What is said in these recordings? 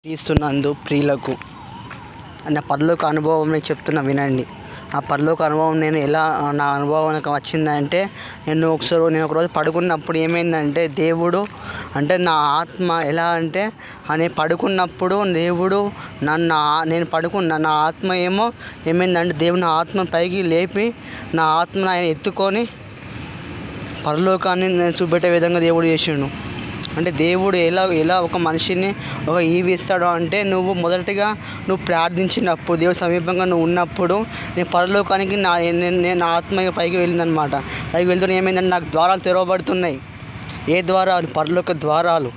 క్రీస్తునందు ప్రియులకు నా పరలోక అనుభవం నేను చెప్తున్నా వినండి. ఆ పరలోక అనుభవం నేను ఎలా నా అనుభవం నాకు వచ్చిందంటే, నేను ఒకరోజు పడుకున్నప్పుడు ఏమైందంటే, దేవుడు అంటే నా ఆత్మ ఎలా అంటే నేను పడుకున్నప్పుడు దేవుడు నేను పడుకున్న నా ఆత్మ ఏమైందంటే దేవుడు నా ఆత్మ పైకి లేపి నా ఆత్మను ఆయన ఎత్తుకొని పరలోకాన్ని నేను చూపెట్టే విధంగా దేవుడు చేసిండు. అంటే దేవుడు ఎలా ఒక మనిషిని ఒక ఇస్తాడు అంటే, నువ్వు మొదటిగా నువ్వు ప్రార్థించినప్పుడు దేవుడి సమీపంగా నువ్వు ఉన్నప్పుడు నేను పరలోకానికి నా ఆత్మ పైకి వెళ్ళిందనమాట. పైకి వెళ్తూనే ఏమైందంటే నాకు ద్వారాలు తెరవబడుతున్నాయి. ఏ ద్వారాలు? పరలోక ద్వారాలు.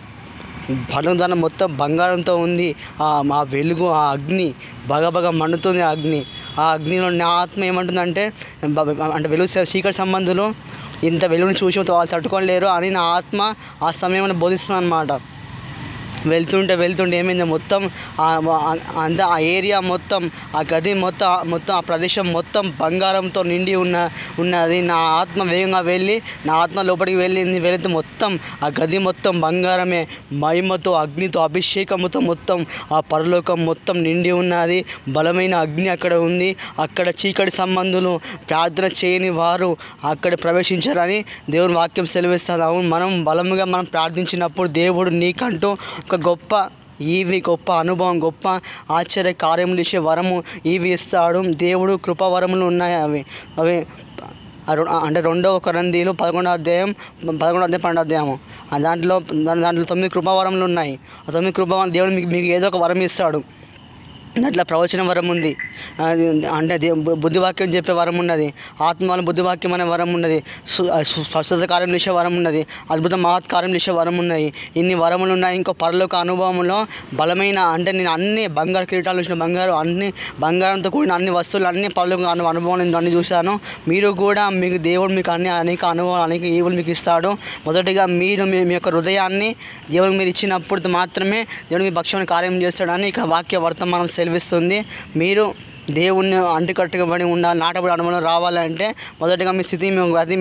పరలోక ద్వారం మొత్తం బంగారంతో ఉంది. ఆ వెలుగు, ఆ అగ్ని బగబగ మండుతుంది. ఆ అగ్నిలో నా ఆత్మ ఏమంటుందంటే, అంటే వెలుగు చీకటి సంబంధులు ఇంత వెలుగుని చూసి వాళ్ళు తట్టుకోలేరు అని నా ఆత్మ ఆ సమయంలో బోధిస్తుంది అన్నమాట. వెళ్తుంటే ఏమైంది, మొత్తం అంతా ఆ ఏరియా మొత్తం, ఆ గది మొత్తం ఆ ప్రదేశం మొత్తం బంగారంతో నిండి ఉన్నది. నా ఆత్మ వేగంగా వెళ్ళి నా ఆత్మ లోపలికి వెళితే మొత్తం ఆ గది మొత్తం బంగారమే. మహిమతో, అగ్నితో, అభిషేకముతో మొత్తం ఆ పరలోకం మొత్తం నిండి ఉన్నది. బలమైన అగ్ని అక్కడ ఉంది. అక్కడ చీకటి సంబంధులు, ప్రార్థన చేయని వారు అక్కడ ప్రవేశించారని దేవుని వాక్యం సెలవిస్తుంది. అవును, మనం బలముగా ప్రార్థించినప్పుడు దేవుడు నీకంటూ ఒక గొప్ప అనుభవం, గొప్ప ఆశ్చర్య కార్యములు ఇచ్చే వరము ఇస్తాడు దేవుడు. కృపావరములు ఉన్నాయి. అవి అంటే 2 కొరింథీయులు 11వ అధ్యాయం 12వ అధ్యాయము. దాంట్లో 9 కృపావరములు ఉన్నాయి. ఆ 9 కృపావరం దేవుడు మీకు ఏదో ఒక వరం ఇస్తాడు. దాంట్లో ప్రవచన వరం ఉంది, అంటే బుద్ధివాక్యం చెప్పే వరం ఉన్నది. ఆత్మల బుద్ధివాక్యం అనే వరం ఉన్నది. స్వస్థత కార్యం చేసే వరం ఉన్నది. అద్భుత మహత్కార్యం చేసే వరం ఉన్నాయి. ఇన్ని వరములు ఉన్నాయి. ఇంకో పరలోక అనుభవంలో బలమైన, అంటే నేను అన్ని బంగారు కిరీటాలు చూసిన, బంగారంతో కూడిన అన్ని వస్తువులు, అన్ని పరలోక అనుభవం నేను అన్ని చూశాను. మీరు కూడా దేవుడు మీకు అనేక అనుభవాలు, అనేక ఈవులు మీకు ఇస్తాడు. మొదటిగా మీరు మీ యొక్క హృదయాన్ని దేవుడికి మీరు ఇచ్చినప్పుడు మాత్రమే దేవుడు మీ పక్షాన్ని కార్యం చేస్తాడని ఇక్కడ వాక్య వర్తమానం సెలవిస్తుంది. మీరు దేవుణ్ణి అంటుకట్టుబడి ఉండాలి. నాటబడి అనుభవం రావాలంటే మొదటగా మీ స్థితి,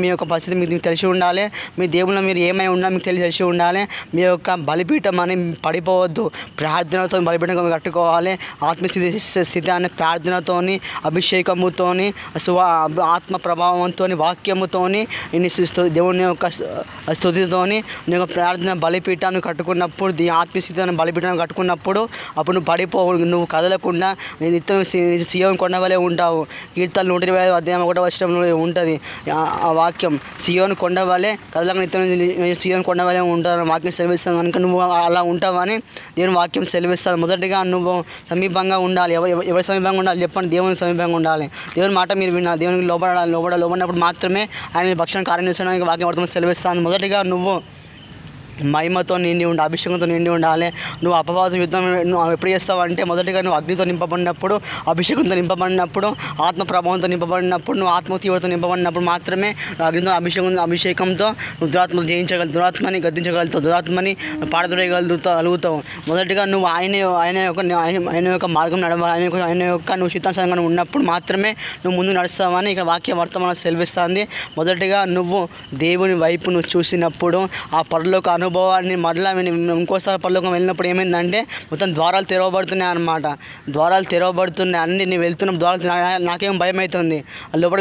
మీ యొక్క పరిస్థితి మీకు తెలిసి ఉండాలి. మీ దేవుళ్ళు మీరు ఏమై ఉండాలి మీకు తెలిసి ఉండాలి. మీ యొక్క బలిపీఠం అని పడిపోవద్దు. ప్రార్థనతో బలిపీఠం కట్టుకోవాలి. స్థితి అనే ప్రార్థనతోని, అభిషేకముతోని, ఆత్మ ప్రభావంతో, వాక్యముతోని, దేవుని యొక్క స్తుతితోని నీ యొక్క ప్రార్థన బలిపీఠాన్ని కట్టుకున్నప్పుడు, ఆత్మస్థితి అనే బలిపీఠాన్ని కట్టుకున్నప్పుడు అప్పుడు నువ్వు పడిపోవు. నువ్వు కదలకుండా నేను నిత్యం సియోను కొండ వలె ఉంటావు. కీర్తనలు 125వ అధ్యాయం 1వ వచనంలో ఉంటుంది ఆ వాక్యం. సియోను కొండ వలె కదలక నిత్యం సియోను కొండ వలె ఉంటావు వాక్యం సెలవిస్తాను. కనుక నువ్వు అలా ఉంటావని దేవుని వాక్యం సెలవిస్తాను. మొదటిగా నువ్వు సమీపంగా ఉండాలి. ఎవరి సమీపంగా ఉండాలి చెప్పండి? దేవుని సమీపంగా ఉండాలి. దేవుని మాట మీరు వినాలి. దేవునికి లోబడినప్పుడు మాత్రమే ఆయన భక్షణ కార్యం చేసడానికి వాక్యం వర్తమానం సెలవిస్తాను. మొదటిగా నువ్వు మహిమతో నిండి ఉండాలి, అభిషేకంతో నిండి ఉండాలి. నువ్వు అపవాద యుద్ధం నువ్వు ఎప్పుడు చేస్తావు అంటే, మొదటిగా నువ్వు అగ్నితో నింపబడినప్పుడు, అభిషేకంతో నింపబడినప్పుడు, ఆత్మ ప్రభావంతో నింపబడినప్పుడు, నువ్వు ఆత్మ తీవ్రతో నింపబడినప్పుడు మాత్రమే అగ్నితో అభిషేకంతో నువ్వు దురాత్మను జయించగలుగుతావు, దురాత్మని గద్దించగలుగుతావు, దురాత్మని పాడదొరగలుగుతావు. మొదటిగా నువ్వు ఆయన యొక్క మార్గం నడవాలి. ఆయన యొక్క నువ్వు చిత్తానుసారంగా ఉన్నప్పుడు మాత్రమే నువ్వు ముందు నడుస్తావని ఇక్కడ వాక్య వర్తమానం సెలవిస్తుంది. మొదటిగా నువ్వు దేవుని వైపు నువ్వు చూసినప్పుడు ఆ పరలోక అనుభవాన్ని మరలా ఇంకోసారి పరలోకం వెళ్ళినప్పుడు ఏమైందంటే మొత్తం ద్వారాలు తెరవబడుతున్నాయి అన్నమాట. ద్వారాలు తెరవబడుతున్నాయి. అన్ని నేను వెళ్తున్న ద్వారాలు నాకేం భయం అవుతుంది. లోపల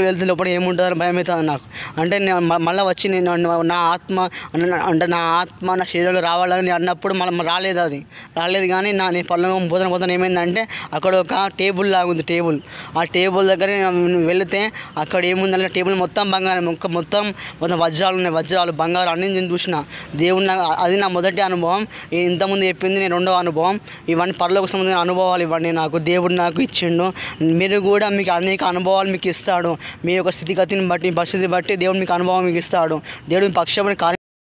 ఏముంటుందని భయం అవుతుంది నాకు. అంటే నేను మళ్ళీ వచ్చి నా ఆత్మ నా శరీరంలో రావాలని అన్నప్పుడు మళ్ళీ రాలేదు. కానీ నేను పరలోకం పోతాను ఏమైందంటే అక్కడ ఒక టేబుల్ లాగా ఉంది. ఆ టేబుల్ దగ్గర వెళితే అక్కడ ఏముందంటే టేబుల్ మొత్తం బంగారం, మొత్తం వజ్రాలు ఉన్నాయి. వజ్రాలు, బంగారం అన్ని నేను చూసిన. దేవుడు అది నా మొదటి అనుభవం. ఇంతకుముందు చెప్పింది నేను 2వ అనుభవం. ఇవన్నీ పరలోక సంబంధించిన అనుభవాలు. ఇవన్నీ నాకు దేవుడు నాకు ఇచ్చిండు. మీరు కూడా మీకు అనేక అనుభవాలు మీకు ఇస్తాడు. మీ యొక్క స్థితిగతిని బట్టి, పరిస్థితిని బట్టి దేవుడు మీకు అనుభవం మీకు ఇస్తాడు. దేవుడు మీ పక్షాన్ని